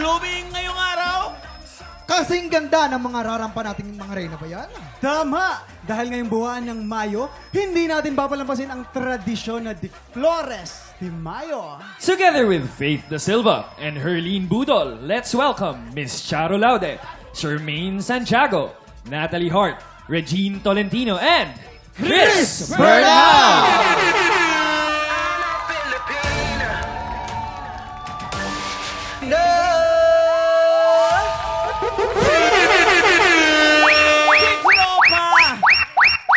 blooming ngayong araw? Kasing ganda ng mga rarampa nating mga reyna ba yan? Tama! Dahil ngayong buwan ng Mayo, hindi natin papalampasin ang tradisyon na Di Flores de Mayo. Together with Faith Da Silva and Herlene Budol, let's welcome Miss Charo Laude, Charmaine Santiago, Natalie Hart, Regine Tolentino, and Chris Bernal!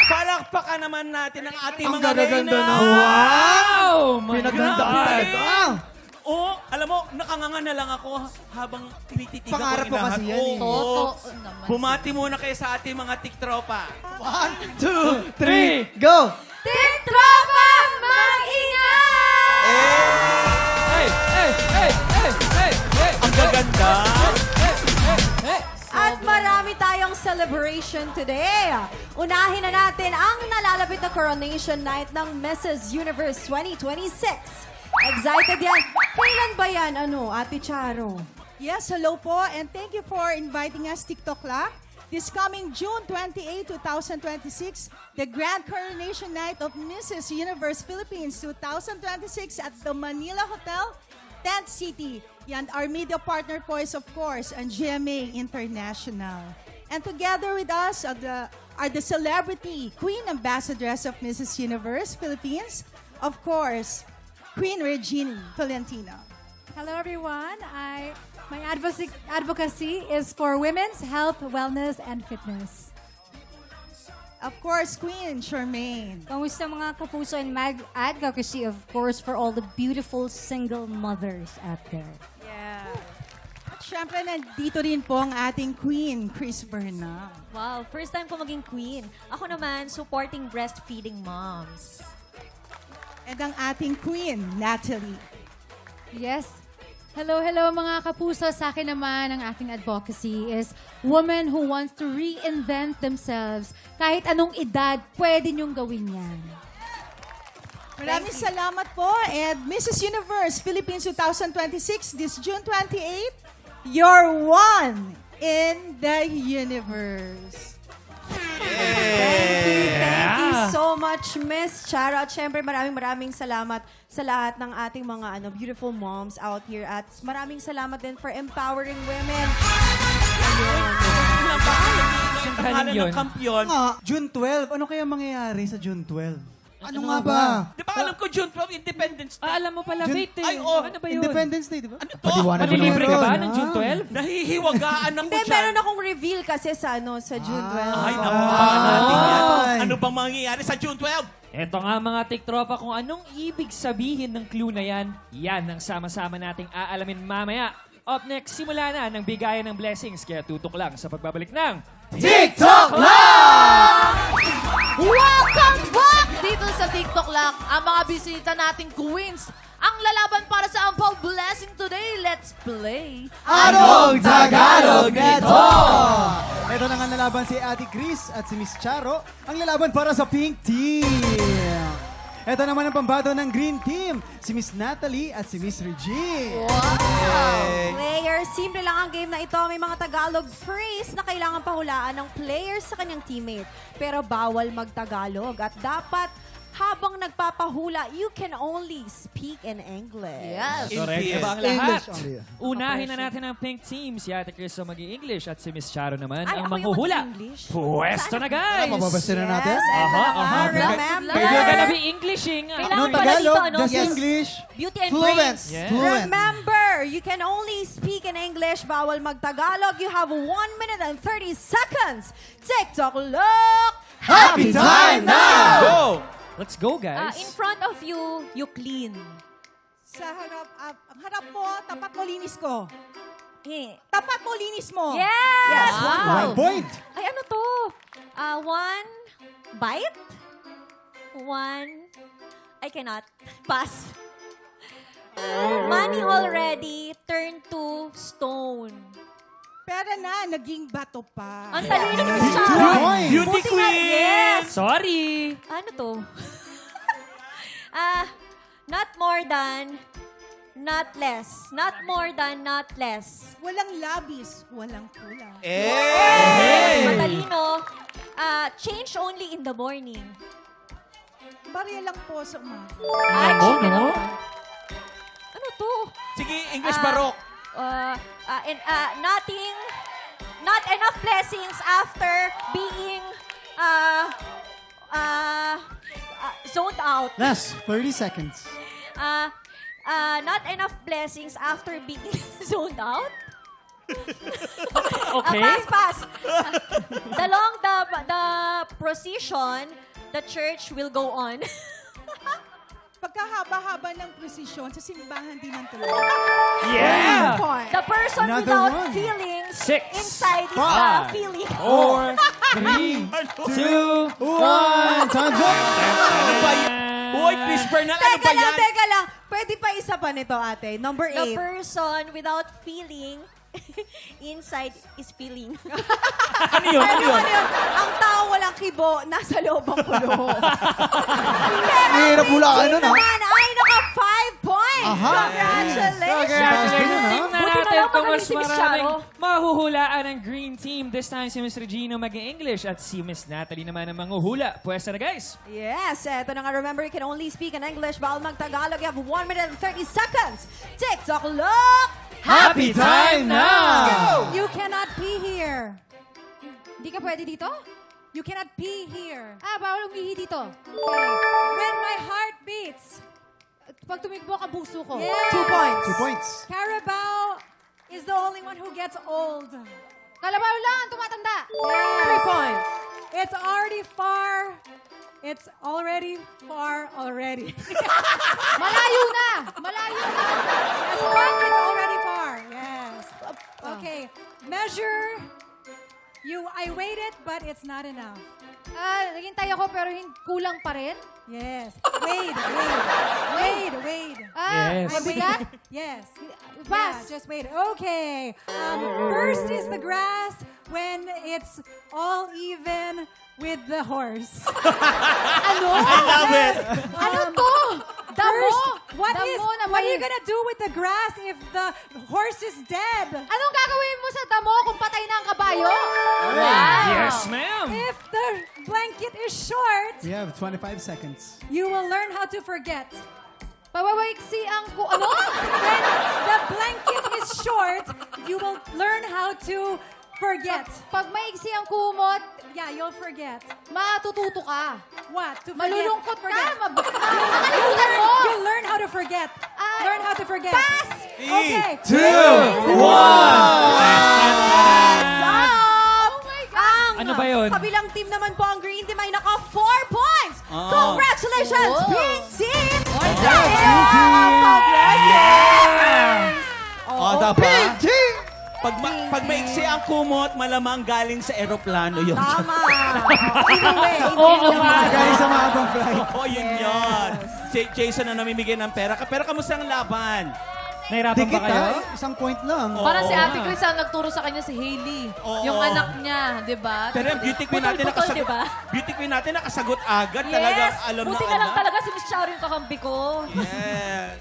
Palakpakan naman natin ang ating Ang mga gaganda reyna. na. Wow! My Pinagandaan. God! Oo, alam mo, nakanganga na lang ako habang tinititigan Pangarap ko ko kasi yan eh. Oo. Totoo naman. Bumati muna kayo sa ating mga tiktropa. 1, 2, 3, go! Team Tropa, mag-ingay! Hey! Hey! Hey! Hey! Hey! Hey! Ang gaganda. At marami tayong celebration today. Unahin na natin ang nalalapit na coronation night ng Mrs. Universe 2026. Excited yan. Kailan ba yan, Ate Charo? Yes, hello po, and thank you for inviting us, TikTok Lab. This coming June 28, 2026, the Grand Coronation Night of Mrs. Universe Philippines 2026 at the Manila Hotel, Tent City. And our media partner po is, of course, and GMA International. And together with us are the celebrity Queen Ambassadress of Mrs. Universe Philippines, of course, Queen Regine Tolentino. Hello, everyone. My advocacy is for women's health, wellness, and fitness. Of course, Queen Charmaine. Kamusta mga kapuso and advocacy, of course, for all the beautiful single mothers out there. At syempre, nandito rin po ang ating Queen, Chris Bernal. Wow, first time ko maging queen. Ako naman, supporting breastfeeding moms. And ang ating Queen, Natalie. Yes. Hello, mga kapuso. Sa akin naman, ang aking advocacy is women who wants to reinvent themselves. Kahit anong edad, pwede niyong gawin yan. Maraming salamat po. And Mrs. Universe Philippines 2026, this June 28, you're one in the universe. Thank you so much, Miss Charo. At syempre, maraming salamat sa lahat ng ating mga beautiful moms out here. At maraming salamat din for empowering women. Pangalan yun? ng kampiyon. June 12, ano kaya mangyayari sa June 12? Ano nga ba? Di ba alam ko June 12, Independence Day? Alam mo pala, Faith eh. Ay, oh. Ano ba yun? Independence Day, di ba? Ano to? Paliwanag mo Malilibre ka naman. ba ng June 12? Nahihiwagaan ako Hindi, dyan. meron akong reveal kasi sa June 12. Ay, naku, baka natin yan. Ano bang mangyayari sa June 12? Eto nga mga tiktropa, kung anong ibig sabihin ng clue na yan, yan ang sama-sama nating aalamin mamaya. Up next, simula na ng bigayan ng blessings, kaya tutok lang sa pagbabalik ng TikTok Lab! Welcome back dito sa TikTok lang. Ang mga bisita nating queens. Ang lalaban para sa Ampaw Blessing today. Let's play. Anong Tagalog nito? Ito na nga nalaban si Ate Chris at si Miss Charo, ang lalaban para sa Pink Team. Ito naman ang pambato ng Green Team, si Miss Natalie at si Miss Regine. Players, simple lang ang game na ito. May mga Tagalog phrase na kailangan pahulaan ng players sa kanyang teammate. Pero bawal mag-Tagalog at dapat habang nagpapahula, you can only speak in English. Yes. Correct ba ang lahat? English only. Unahin na natin ang Pink Team. Si Ate Chris ang mag-i-English at si Miss Charo naman Ay, ang ako yung manghuhula. mag-English? Pwesto na guys! Mababasa na natin? Yes, eto na nga. Remember. You're gonna be Englishing. Kailangan No pala Tagalog, dito, just Yes. English. Beauty and Fluent. brains. Yes. Fluent. Remember, you can only speak in English. Bawal mag-Tagalog. You have 1 minute and 30 seconds. TikTok look! Happy time now! Go! Let's go, guys. In front of you, you clean. Sa harap, ang harap mo, tapat mo, linis ko. Eh. Tapat mo, linis mo. Yes! One Wow! point. Ay, ano to? One bite? One... I cannot. Pass. Money already turned to stone. Pera na, naging bato pa. Ang talino mo Two siya. points. Beauty Buti nga- Queen! Yes! Sorry! Ano to? Not more than not less. Not more than, not less. Walang labis, walang kulang. Matalino, change only in the morning. Barya lang po sa umaga. Ay, sige lang. Ano to? Sige, English Barok. Not enough blessings after being zoned out. Last 30 seconds. Not enough blessings after being zoned out. Okay. Pass. Along the procession, the church will go on. Pagkahaba-haba ng prosesyon, sa simbahan din ang tuloy. Yeah! The person Another without one. feelings 6, inside is five, feeling. 4, 3, 2, 1. Time's up! Ano ba yan? Uy, Chris Bernal, ano ba yan? Teka lang. Pwede pa isa pa nito, ate. Number The 8. person without feeling inside is feeling. Ano yun? Ano yun? Ang tao walang kibo, nasa loob ang kulo. Hirap hulaan nun, ha? Naman ay naka 5 points. Aha. Congratulations. Congratulations, team na Buti na natin lang kung magaling mas si Miss maraming Charo. mahuhulaan ng Green Team. This time si Miss Regino mag-English at si Miss Natalie naman ang manghuhula. Pwesta na guys. Yes, eto na nga. Remember, you can only speak in English. Bawal mag-Tagalog. You have 1 minute and 30 seconds. TikTok look! Happy time now! You cannot pee here. Hindi ka pwede dito? You cannot pee here. Ah, bawal umihi dito. Okay. When my heart beats. Pag tumigbo ka, buso ko. 2 points. 2 points. Carabao is the only one who gets old. Kalabaw lang, tumatanda. 3 points. It's already far. It's already far already. Malayo na! Malayo na! Yes, but it's already far. Yes. Okay. Measure. I waited, but it's not enough. Naghintay ako pero kulang pa rin? Yes. Wait. Yes. Mabigat? Yes. Pass. Yeah, just wait. Okay. First is the grass when it's all even with the horse. Ano? I love it. Ano to? Damo? What are you gonna do with the grass if the horse is dead? Anong gagawin mo sa damo kung patay na ang kabayo? Yes, ma'am. If the blanket is short, You have 25 seconds. you will learn how to forget. Pawawaiksi ang ano? When the blanket is short, you will learn how to forget. Pag maiksi ang kumot, yeah, you'll forget. Matututo ka. What? To forget. Malulungkot ka. Makalimutan mo. You'll learn how to forget. Learn how to forget. Pass! Okay. 2, 1. Ano ba yun? Kabilang team naman po ang Green Team ay naka 4 points. Congratulations, Green Team! O, dapat. PG! Pag maiksi ang kumot, malamang galing sa eroplano yun. Tama. Either way. Oo nga. Guys, sa mahabang flight. Oo, yun yun. Jason na namimigay ng pera. Pero kamusta ang laban? Nahirapan ba Dikit kayo? Isang point lang. Oo Parang si Ate nga. Chris ang nagturo sa kanya si Hailey. Oo. Yung anak niya, di ba? Pero yung beauty queen natin Putol-putol, nakasagot. diba? Beauty queen natin nakasagot agad. Talagang Yes! alam Buti na na lang anak. talaga si Miss Charo yung kakampi ko. Yes.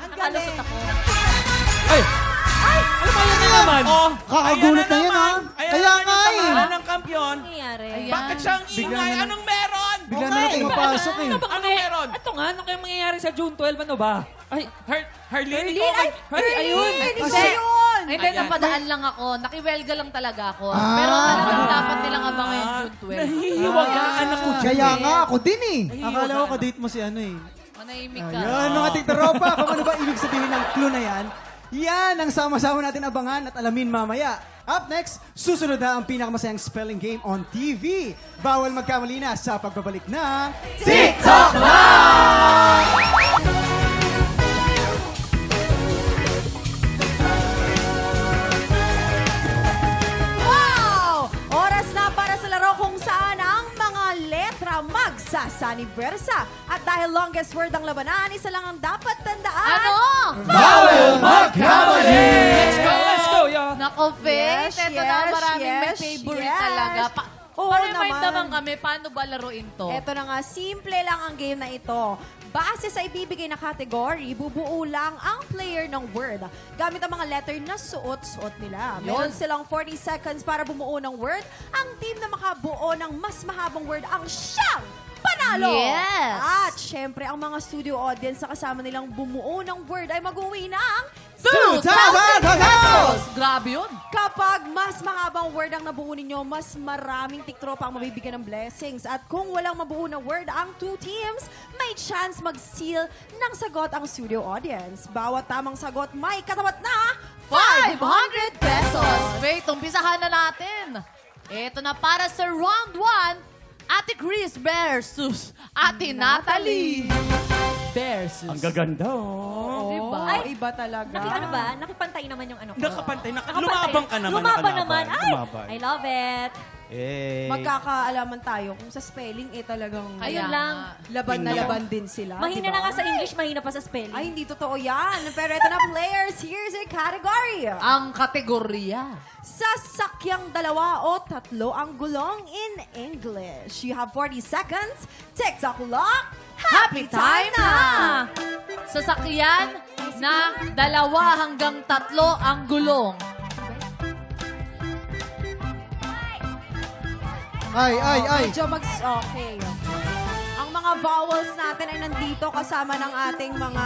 Nakalusot ako. Ay! Ano ba yun na naman? Oh, Kakagulat na yan, ha? Ayan Kaya naman nga yung eh. pangalan ng kampiyon. Ano nangyari? Ayan. Bakit siyang Bigla ingay? na- Anong meron? Bigla na lang pumapasok eh. Anong meron? Ito nga, ano kayang mangyayari sa June 12? Ano ba? Ay, Harleen, Harleen, ikaw. ay, Harleen, ayun. Kasi- Hindi yun. Hindi, Ayan. napadaan lang ako. Nakiwelga lang talaga ako. Ah. Pero talagang dapat nilang abangan yung June 12. Nahihiwagaan ako dyan. Kaya nga, ako din eh. Akala ko kadate mo si ano eh. Manahimik ka. Ayan, mga tiktaropa, kung ano ba ibig sabihin ng clue na yan, yan ang sama-sama natin abangan at alamin mamaya. Up next, susunod na ang pinakamasayang spelling game on TV. Bawal magkamali na sa pagbabalik ng TikTok Wow! Oras na para sa laro kung saan ang mga letra magsasanibersa. At dahil longest word ang labanan, isa lang ang dapat tandaan. Ano? Bawal magkamali! Let's go, yo! Nako, Faith. Yes, Ito na yes, maraming may yes, favorite yes. talaga. Oo Pa-remind naman. naman kami, paano ba laruin to? Eto na nga, simple lang ang game na ito. Base sa ibibigay na category, bubuo lang ang player ng word. Gamit ang mga letter na suot-suot nila. Meron silang 40 seconds para bumuo ng word. Ang team na makabuo ng mas mahabang word ang siyang panalo! Yes! At syempre, ang mga studio audience na kasama nilang bumuo ng word ay mag-uwi ng 2,000 pesos! Grabe yun. Kapag mas mahabang word ang nabuo ninyo, mas maraming tiktropa ang mabibigyan ng blessings. At kung walang mabuo na word ang two teams, may chance mag-seal ng sagot ang studio audience. Bawat tamang sagot may katapat na 500 pesos! Wait, umpisahan na natin. Ito na para sa round 1, Ate Chris versus Ate Natalie. Versus. Ang gaganda, oh. Diba? Ay, Iba talaga. Ano ba? Nakipantay naman yung ano ko. Nakapantay. Nakapantay. Lumabang ka naman. Lumaban nakalaban. naman. Ay, Lumaban. I love it. Eh. Magkakaalaman tayo kung sa spelling talagang Ayun lang. laban na Tingnan. laban din sila. Mahina diba? na nga sa English, mahina pa sa spelling. Ay, hindi totoo yan. Pero ito na players, here's your category. Ang kategorya. Sasakyang 2 o 3 ang gulong in English. You have 40 seconds. TikTok clock. Happy time na! Sasakyan na 2 hanggang 3 ang gulong. Ay. Medyo okay. Ang mga vowels natin ay nandito kasama ng ating mga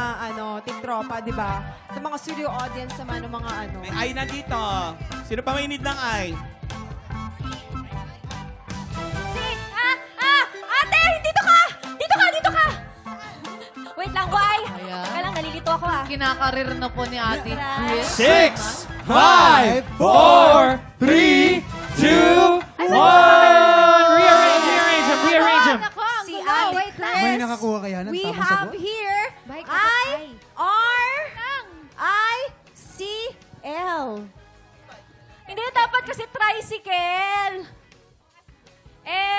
tiktropa, di ba? Sa mga studio audience naman ng mga May ay na dito. Sino pa may need ng ay? Ate! Dito ka! Dito ka! Wait lang, why? Ayan. Teka lang, nalilito ako ah. Kinakarir na po ni Ate Chris. 6, 5, 4, 3, 2, 1. Rearrange him. Ako, ang Si gulo. Ate Wait lang. Chris. May nakakuha kaya ng We tamang have sagot? here Bye, I-R-I-C-L. Hindi, dapat kasi tricycle.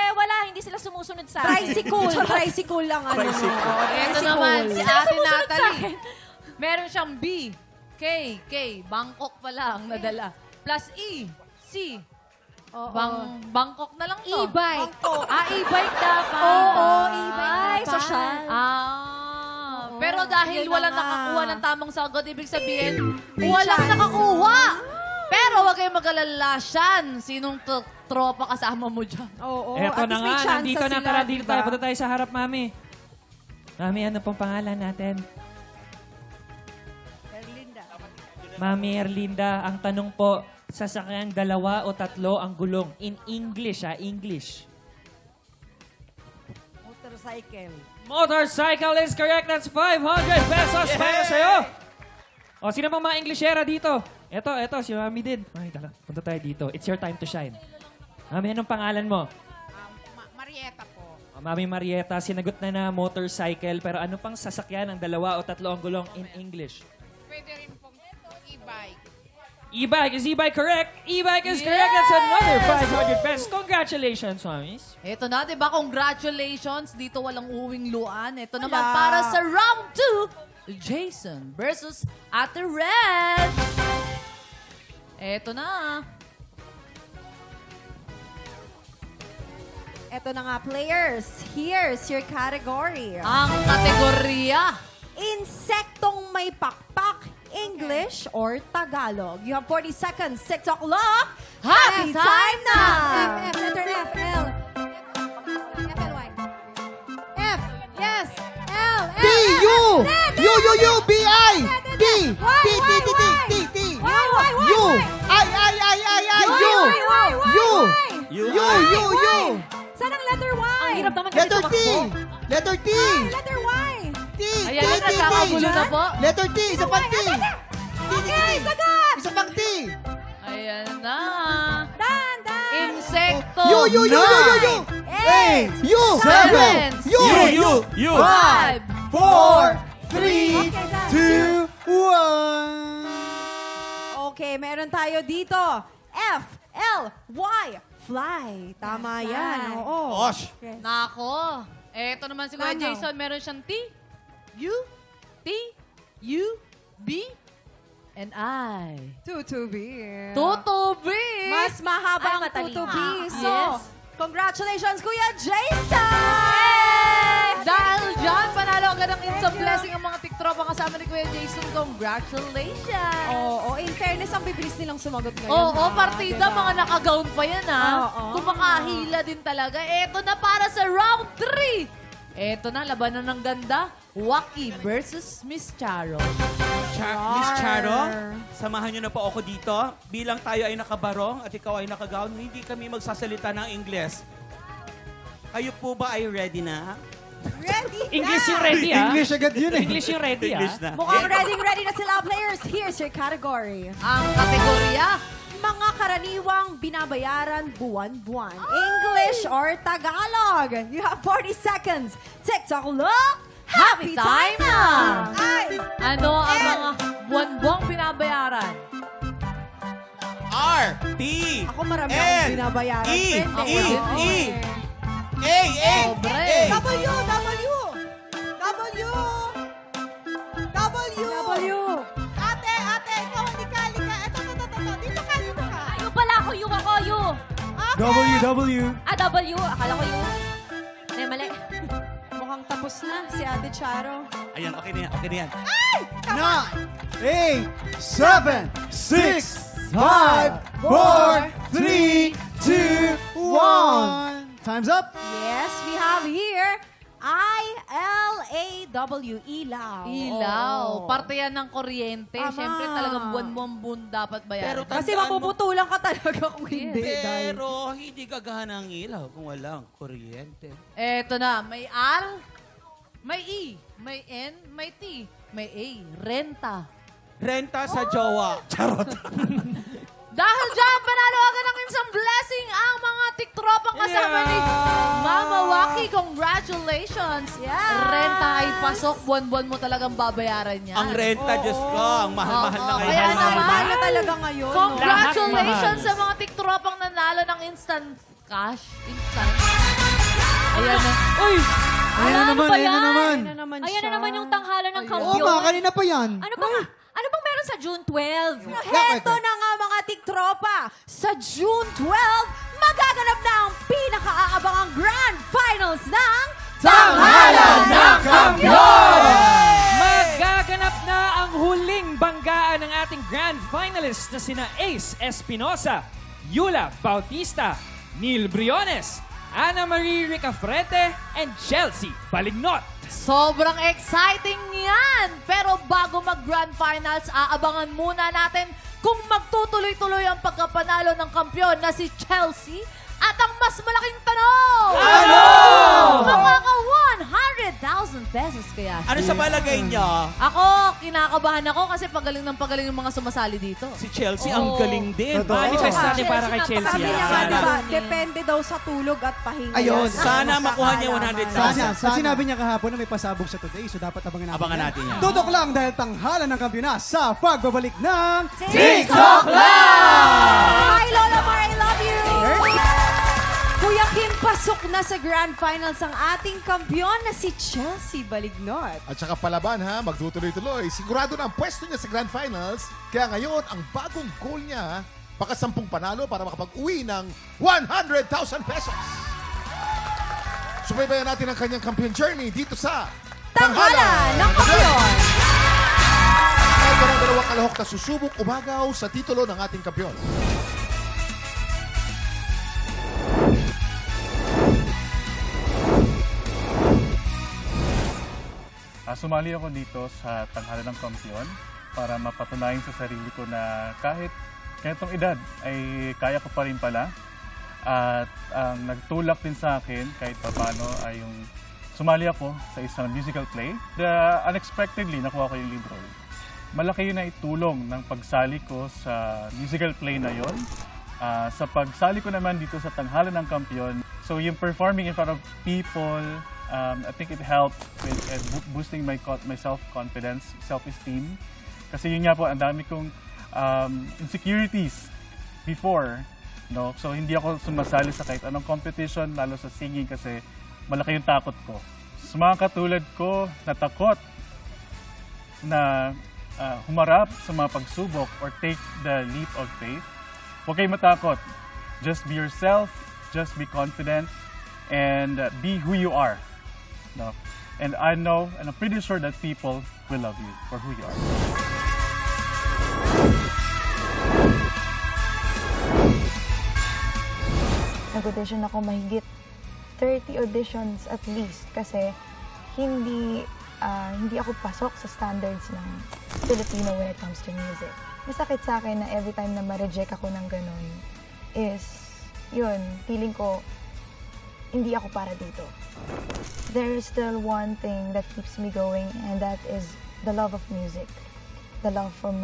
Wala, hindi sila sumusunod sa akin. Tricycle lang. Tricycle. Ito naman si Ate sumusunod sa Natalie. Meron siyang B, K, Bangkok pala ang nadala. Plus E, C. Bangkok na lang to. E-bike. E-bike dapat. Oo, e-bike Ay, dapat. social. Pero dahil Yun na walang nga. nakakuha ng tamang sagot, ibig sabihin, May walang chance. nakakuha. Pero wag kayong mag-alala siyan. Sinong tropa kasama mo dyan? Oo, Eto at na least may nga, chance nandito na. sila, Tara, dito diba? tayo. Punta tayo sa harap, Mami. Mami, ano pong pangalan natin? Mami Erlinda, ang tanong po, sasakyan 2 o 3 ang gulong? In English, English. Motorcycle is correct. That's 500 pesos para sa'yo. O, sino pang mga Englishera dito? Eto, si Mami din. Ay, tala, punta tayo dito. It's your time to shine. Mami, anong pangalan mo? Marieta po. Mami Marieta, sinagot na motorcycle, pero ano pang sasakyan ng 2 o 3 ang gulong in English? Pwede rin pong e-bike. E-bike. Is e-bike correct? E-bike is correct. That's another 500 pesos. Congratulations, Mamis. Ito na, di ba? Congratulations. Dito walang uwing luan. Ito naman Wala. para sa round 2, Jason versus Ate Red. Ito na. Eto na nga, players. Here's your category. Ang kategorya. Insektong may pakpak, English or Tagalog. You have 40 seconds. TikTok clock. Happy time na! F, letter F, L. F-L-Y. F, yes. L, L, T-U! U-U-U-B-I! T! Why? T! Why? U! I! U! U! Saan ang letter Y? Ang hirap naman kasi Letter T! tumakbo. Letter T! Letter Y. T! Ayan na, nagkakagulo na po. Letter T! Isa pang T! Okay, sagot! Isa pang T! Ayan na. Dan! Insekto. U! Eight! U! Seven. You! 5, 4, 3, Okay, Dan. 2, 1. Okay, meron tayo dito. F, L, Y, fly. Tama yan. Oo. Osh! Nako. Eto naman si Kuya Ano? Jason. Meron siyang T, U, T, U, B, and I. Tutubi. Tutubi. Mas mahaba Ay, ang matalino. tutubi. So, Yes. Congratulations, Kuya Jason! Dahil dyan, panalo agad ng instant blessing ang mga tiktropa kasama ni Kuya Jason. Congratulations! Oo, in fairness, ang bibilis nilang sumagot ngayon. Oo, ha? partida, Diba? mga nakagown pa yan, ha? Oo. Kumakahila din talaga. Eto na para sa round 3. Eto na, labanan ng ganda. Waki versus Miss Charo. Miss Charo, samahan niyo na po ako dito. Bilang tayo ay nakabarong at ikaw ay nakagown, hindi kami magsasalita ng Ingles. Kayo po ba ay ready na? Ready English na! yung ready, ah. English agad yun eh. English yung ready, ah. English na. Mukhang ready na sila, players. Here's your category. Ang kategorya, Mga karaniwang binabayaran buwan-buwan. English or Tagalog? You have 40 seconds. TikTok look. Happy time na! Ay! ano ang mga buwan-buwang binabayaran? R, T, Ako marami N, akong binabayaran. E, Pwede. E, Oo, E, eh. A, A, Sobre. A. W! Ate, ikaw hindi ka. Ito. Dito ka. Yung pala ako, yung ako, yung. WW. W. Akala ko yung. Hindi, mali. Mukhang tapos na si Ate Charo. Ayan, okay na yan. 9, 8, 7, 6, 5, 4, 3, 2, 1. Time's up. Yes, we have here ILAW, ilaw. Ilaw. Oo. Parte yan ng kuryente. Tama. Siyempre talagang buwan-buwan dapat bayaran. Kasi mapuputulan ka talaga kung hindi. Dahil Pero hindi gagana ang ilaw kung walang kuryente. Eto na, may R, may E, may N, may T, may A. Renta. Renta sa jowa. Charot. Dahil dyan, panalo agad ng instant blessing ang mga tiktropang kasama ni Mama Waki. Congratulations! Yeah. Renta ay pasok. Buwan-buwan mo talagang babayaran yan. Ang renta, Diyos ko. Ang mahal-mahal na Oo, ngayon. kaya Mahal na naman, mahal na talaga ngayon. no? Congratulations Lahat sa mga tiktropang nanalo ng instant cash. Instant. Ayan na. Uy! Ayan na naman, ayan na naman. Ayan na naman Ayan siya. na naman yung tanghalan ng Oo, kampiyon. mga kanina pa yan. Ano bang meron sa June 12? Heto na nga mga tiktropa. Sa June 12, magaganap na ang pinakaaabangang Grand Finals ng Tanghalan ng Kampiyon! Magaganap na ang huling banggaan ng ating grand finalists na sina Ace Espinosa, Yula Bautista, Neil Briones, Ana Marie Ricafrete, and Chelsea Balignot. Sobrang exciting yan! Pero bago mag-grand finals, aabangan muna natin kung magtutuloy-tuloy ang pagkapanalo ng kampyon na si Chelsea. At ang mas malaking tanong! Ano? Makaka 100,000 pesos kaya siya. Ano sa palagay niya? Ako, kinakabahan ako kasi pagaling ng pagaling yung mga sumasali dito. Si Chelsea ang Oo. galing din. Totoo. Manifest natin Chelsea para kay na- Chelsea. Sabi niya ah. nga, Sana. diba, depende daw sa tulog at pahinga. Ayun. yan. Sana makuha niya Sana. 100,000. At sinabi niya kahapon na may pasabog siya today, so dapat abangan natin. Abangan natin yan. Tutok lang dahil tanghalan ng kampiyon sa pagbabalik ng TikTok Hi, Lola Mar, I love you! Kuya Kim, pasok na sa Grand Finals ang ating kampyon na si Chelsea Balignot. At saka palaban ha, magtutuloy-tuloy. Sigurado na ang pwesto niya sa Grand Finals. Kaya ngayon, ang bagong goal niya, baka 10 panalo para makapag-uwi ng 100,000 pesos. Subaybayan natin ang kanyang kampiyon journey dito sa Tanghalan ng Kampiyon! Ito ang dalawang kalahok na susubok umagaw sa titulo ng ating kampiyon. Sumali ako dito sa Tanghalan ng Kampiyon para mapatunayan sa sarili ko na kahit ganitong edad ay kaya ko pa rin pala. At ang nagtulak din sa akin kahit paano ay yung sumali ako sa isang musical play. Unexpectedly, nakuha ko yung lead role. Malaki yun na itulong ng pagsali ko sa musical play na yon. Sa pagsali ko naman dito sa Tanghalan ng Kampiyon, so yung performing in front of people, I think it helped with boosting my self-confidence, self-esteem. Kasi yun nga po, ang dami kong insecurities before. No? So hindi ako sumasali sa kahit anong competition, lalo sa singing kasi malaki yung takot ko. Sa mga katulad ko na takot na humarap sa mga pagsubok or take the leap of faith, huwag kayong matakot. Just be yourself, just be confident and be who you are. No? And I know, and I'm pretty sure that people will love you for who you are. Nag-audition ako mahigit 30 auditions at least kasi hindi ako pasok sa standards ng Filipino when it comes to music. Masakit sa akin na every time na ma-reject ako ng ganun is, yun, feeling ko, hindi ako para dito. There is still one thing that keeps me going and that is the love of music. The love for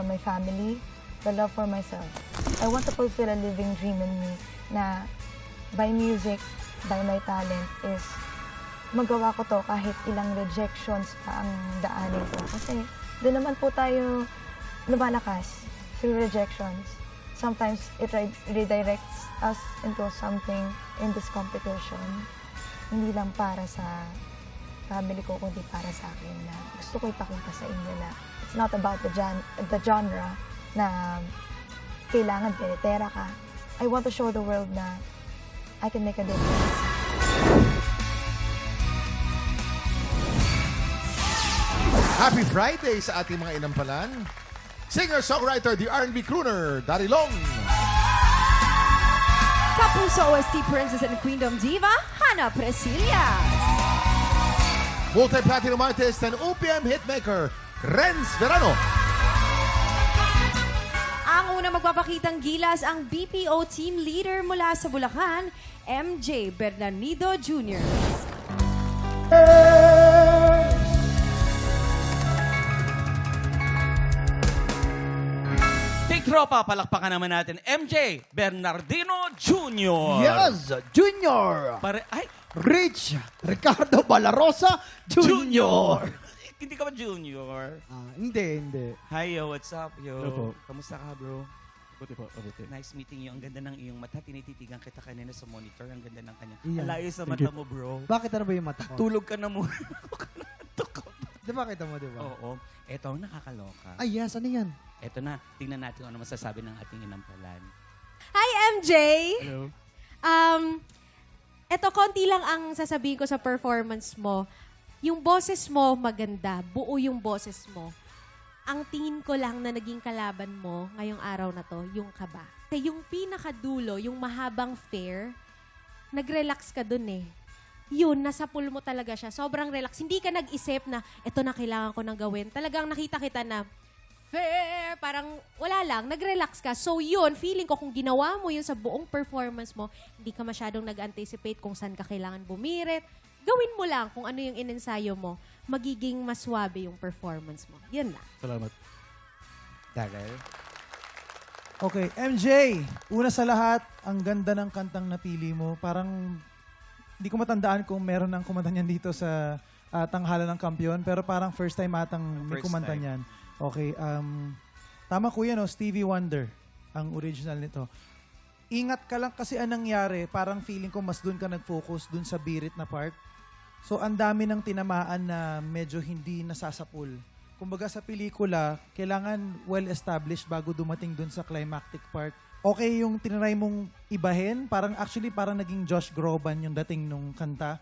my family, the love for myself. I want to fulfill a living dream in me na by music, by my talent is magawa ko to kahit ilang rejections pa ang daanin ko. Kasi doon naman po tayo lumalakas through rejections. Sometimes it redirects us into something in this competition. Hindi lang para sa family ko, kundi para sa akin na gusto ko ipakita sa inyo na it's not about the genre na kailangan pera ka. I want to show the world na I can make a difference. Happy Friday sa ating mga inampalan. Singer-songwriter, the R&B crooner, Daddy Long. Kapuso OST Princess and Queendom Diva, Hannah Presillas. Multi-platinum artist and OPM hitmaker, Renz Verano. Ang unang magpapakitang gilas ang BPO team leader mula sa Bulacan, MJ Bernardo Jr. Big tropa, palakpakan naman natin, MJ Bernardino Jr. Yes, Junior. Rich Ricardo Balarosa Junior. Hindi ka ba junior? Hindi. Hi, yo. What's up, yo? Hello po. Kamusta ka, bro? Mabuti po, mabuti. Nice meeting you. Ang ganda ng iyong mata. Tinititigan kita kanina sa monitor. Ang ganda ng kanya. Iyan. Ang layo sa Thank mata you. mo, bro. Bakit ano ba yung mata ko? Tulog ka na muna. Di ba kita mo, di ba? Oo. Eto ang nakakaloka. Ay, yes. Ano yan? Eto na. Tingnan natin kung ano masasabi ng ating inampalan. Hi, MJ! Hello. Eto, konti lang ang sasabihin ko sa performance mo. Yung boses mo, maganda. Buo yung boses mo. Ang tingin ko lang na naging kalaban mo ngayong araw na to, yung kaba. Kasi yung pinakadulo, yung mahabang fair, nag-relax ka dun eh. Yun, nasa pool mo talaga siya. Sobrang relax. Hindi ka nag-isip na, eto na kailangan ko nang gawin. Talagang nakita kita na, fair, parang wala lang, nag-relax ka. So yun, feeling ko kung ginawa mo yun sa buong performance mo, hindi ka masyadong nag-anticipate kung saan ka kailangan bumirit. Gawin mo lang kung ano yung inensayo mo, magiging mas swabe yung performance mo. Yun lang. Salamat. Tagal. Okay, MJ, una sa lahat, ang ganda ng kantang napili mo. Parang hindi ko matandaan kung meron ng kumanta niyan dito sa Tanghalan ng Kampiyon, pero parang first time atang may First kumanta time. niyan. Okay, tama kuya, no? Stevie Wonder, ang original nito. Ingat ka lang kasi anong nangyari, parang feeling ko mas dun ka nag-focus dun sa birit na part. So, ang dami ng tinamaan na medyo hindi nasasapul. Kumbaga sa pelikula, kailangan well-established bago dumating dun sa climactic part. Okay yung tinry mong ibahin, parang naging Josh Groban yung dating nung kanta.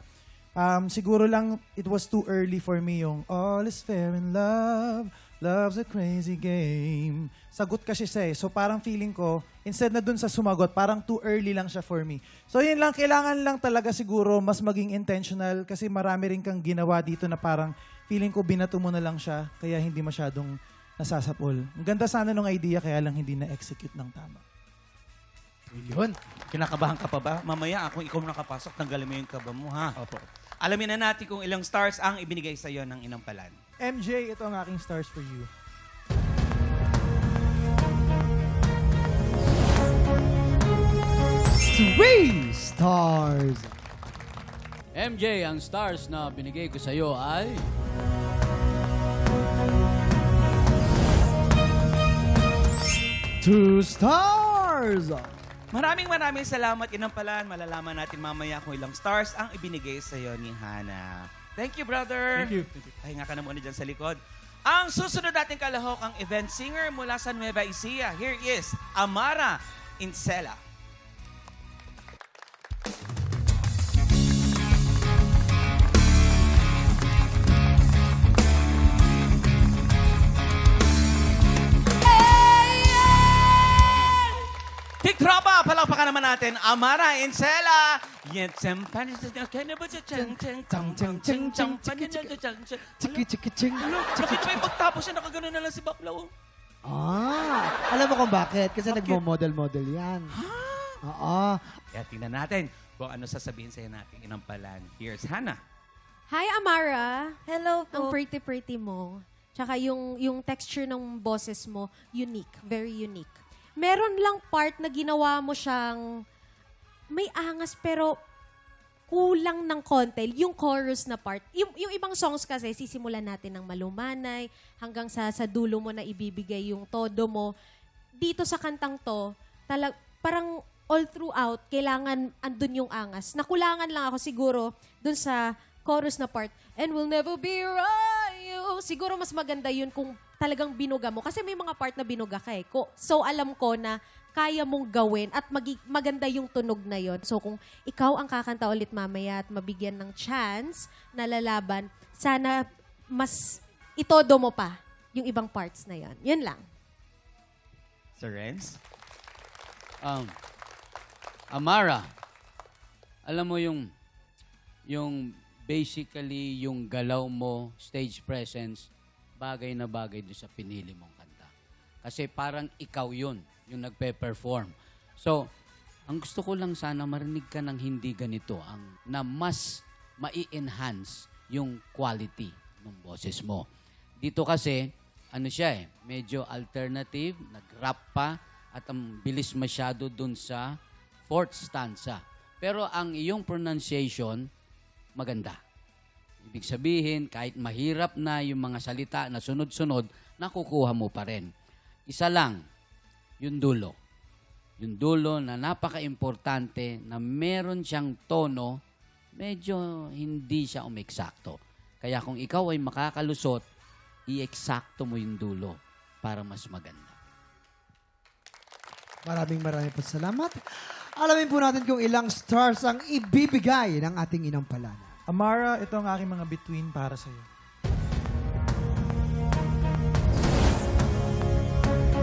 Siguro lang, it was too early for me yung all is fair in love, love's a crazy game. Sagot kasi siya eh. So parang feeling ko, instead na dun sa sumagot, parang too early lang siya for me. So yun lang, kailangan lang talaga siguro mas maging intentional kasi marami rin kang ginawa dito na parang feeling ko binato mo na lang siya kaya hindi masyadong nasasapol. Ang ganda sana nung idea kaya lang hindi na-execute ng tama. Yun. Kinakabahan ka pa ba? Mamaya, kung ikaw nakapasok, tanggalin mo yung kaba mo, ha? Opo. Alamin na natin kung ilang stars ang ibinigay sa iyo ng inampalan. MJ, ito ang aking stars for you. 3 stars. MJ, ang stars na binigay ko sa iyo ay... Two stars. Maraming salamat, inampalan. Malalaman natin mamaya kung ilang stars ang ibinigay sa iyo ni Hannah. Thank you, brother. Thank you. Pahinga ka na muna dyan sa likod. Ang susunod nating kalahok, ang event singer mula sa Nueva Ecija. Here is Amara Incela. tropa, palakpakan naman natin, Amara Insela. Chiki-chiki-ching. Bakit may pagtapos siya, nakagano na lang si Baklaw? Alam mo kung bakit? Kasi nagmo-model-model yan. Oo. Kaya tingnan natin kung ano sasabihin sa'yo natin inampalan. Here's Hannah. Hi, Amara. Hello Ang po. pretty mo. Tsaka yung texture ng boses mo, unique. Very unique. Meron lang part na ginawa mo siyang may angas pero kulang ng konti. Yung chorus na part. Yung ibang songs kasi, sisimulan natin ng malumanay hanggang sa dulo mo na ibibigay yung todo mo. Dito sa kantang to, parang all throughout, kailangan andun yung angas. Nakulangan lang ako siguro dun sa chorus na part. And we'll never be right. Siguro mas maganda yun kung talagang binuga mo. Kasi may mga part na binuga ka eh. So alam ko na kaya mong gawin at maganda yung tunog na yon. So kung ikaw ang kakanta ulit mamaya at mabigyan ng chance na lalaban, sana mas itodo mo pa yung ibang parts na yon. Yun lang. Sir Renz? Amara, alam mo yung basically yung galaw mo, stage presence, bagay na bagay doon sa pinili mong kanta. Kasi parang ikaw yun, yung nagpe-perform. So, ang gusto ko lang sana marinig ka ng hindi ganito, na mas mai-enhance yung quality ng boses mo. Dito kasi, ano siya medyo alternative, nag-rap pa, at ang bilis masyado dun sa fourth stanza. Pero ang iyong pronunciation, maganda. Ibig sabihin, kahit mahirap na yung mga salita na sunod-sunod, nakukuha mo pa rin. Isa lang, yung dulo. Yung dulo na napaka-importante na meron siyang tono, medyo hindi siya umeksakto. Kaya kung ikaw ay makakalusot, i-eksakto mo yung dulo para mas maganda. Maraming po salamat. Alamin po natin kung ilang stars ang ibibigay ng ating inampalan. Amara, ito ang aking mga bituin para sa'yo.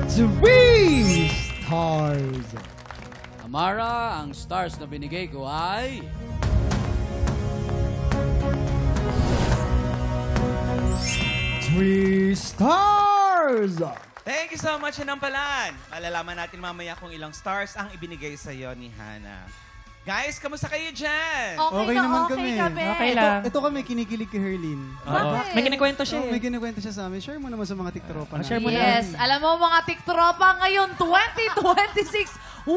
3 stars. Amara, ang stars na binigay ko ay... 3 stars. Thank you so much, Inampalan. Malalaman natin mamaya kung ilang stars ang ibinigay sa'yo ni Hannah. Guys, kamusta kayo dyan? Okay naman kami. Okay lang. Ito kami kinikilig kay Herlin. Bakit? May kinikwento siya May kinikwento siya sa amin. Share mo naman sa mga tiktropa Share mo Yes, alam mo mga tiktropa ngayon, 2026, 100,000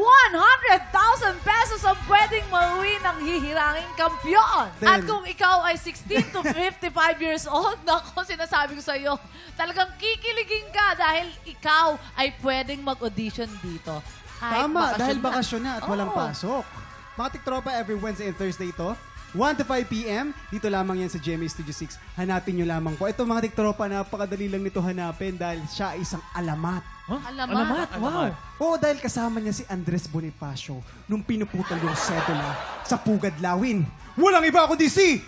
pesos ang pwedeng mauwi ng hihiranging kampyon. At kung ikaw ay 16 to 55 years old, naku, sinasabi ko sa'yo, talagang kikiligin ka dahil ikaw ay pwedeng mag-audition dito. Kahit Tama, dahil na. bakasyon na at walang pasok. Mga tiktropa, every Wednesday and Thursday ito, 1 to 5 p.m. Dito lamang yan sa GMA Studio 6. Hanapin nyo lamang po. Ito mga tiktropa, napakadali lang nito hanapin dahil siya ay isang alamat. Alamat. Wow. Oo, dahil kasama niya si Andres Bonifacio nung pinuputol yung sedula sa Pugad Lawin. Walang iba kundi si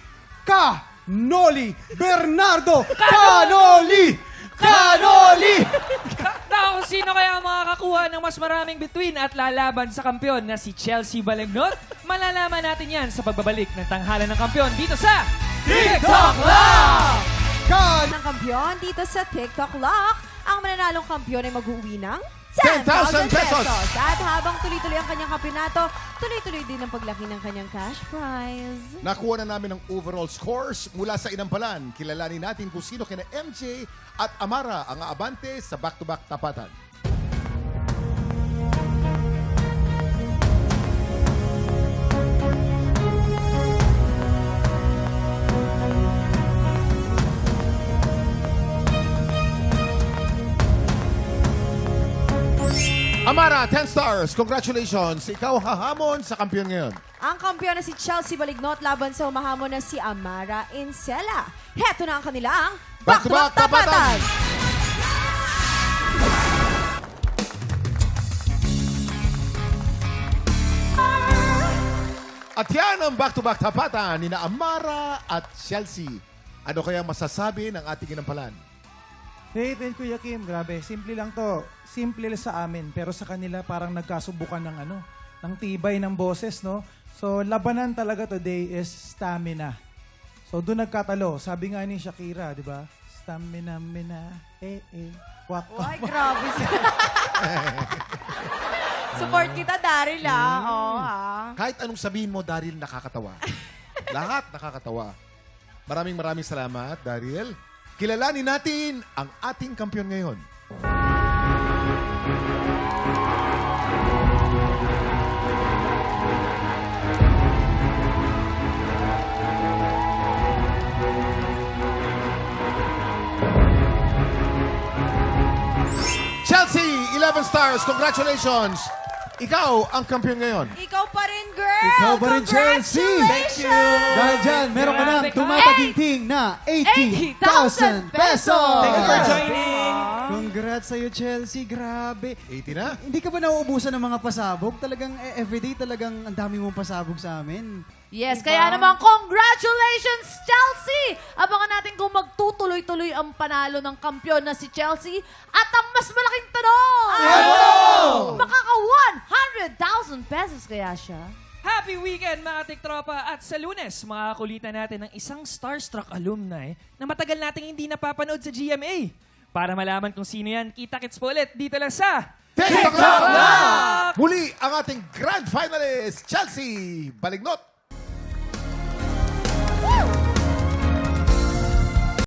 Noli Bernardo Canoli! Now, sino kaya ang makakakuha ng mas maraming bituin at lalaban sa kampiyon na si Chelsea Balagnot? Malalaman natin yan sa pagbabalik ng tanghalan ng kampiyon dito sa TikTok Lock! Ng kampiyon dito sa TikTok Lock, ang mananalong kampiyon ay mag-uwi ng 10,000 pesos! At habang tuloy-tuloy ang kanyang kampiyonato, tuloy-tuloy din ang paglaki ng kanyang cash prize. Nakuha na namin ang overall scores mula sa Inampalan. Kilalanin natin kung sino kina MJ at Amara ang aabante sa back-to-back tapatan. Amara, 10 stars. Congratulations. Ikaw hahamon sa kampiyon ngayon. Ang kampiyon na si Chelsea Balignot laban sa umahamon na si Amara Insela. Heto na ang kanilang Back-to-back tapatan! At yan ang back-to-back tapatan ni na Amara at Chelsea. Ano kaya masasabi ng ating inampalan? Faith and Kuya Kim, grabe. Simple lang to. Simple lang sa amin. Pero sa kanila parang nagkasubukan ng ng tibay ng boses, no? So, labanan talaga today is stamina. So, doon nagkatalo. Sabi nga ni Shakira, di ba? Stamina, mina, wak. Ay, grabe siya. Support kita, Daryl, Kahit anong sabihin mo, Daryl, nakakatawa. Lahat nakakatawa. Maraming salamat, Daryl. Kilalanin natin ang ating kampiyon ngayon. Chelsea, 11 stars. Congratulations. Ikaw ang kampiyon ngayon. Ikaw pa rin, girl! Ikaw pa rin, Chelsea! Thank you! Dahil dyan, meron ka ng tumataginting na 80,000 pesos! Thank you for joining. Congrats sa'yo, Chelsea. Grabe. 80 na. Hindi ka ba nauubusan ng mga pasabog? Talagang everyday talagang ang dami mong pasabog sa amin. Yes, kaya naman, congratulations, Chelsea! Abangan natin kung magtutuloy-tuloy ang panalo ng kampiyon na si Chelsea. At ang mas malaking tanong! Makaka 100,000 pesos kaya siya? Happy weekend mga tiktropa! At sa Lunes, makakulitan natin ng isang starstruck alumni na matagal nating hindi napapanood sa GMA. Para malaman kung sino yan, kita-kits po ulit dito lang sa TikTok! Muli ang ating grand finalist, Chelsea Balignot.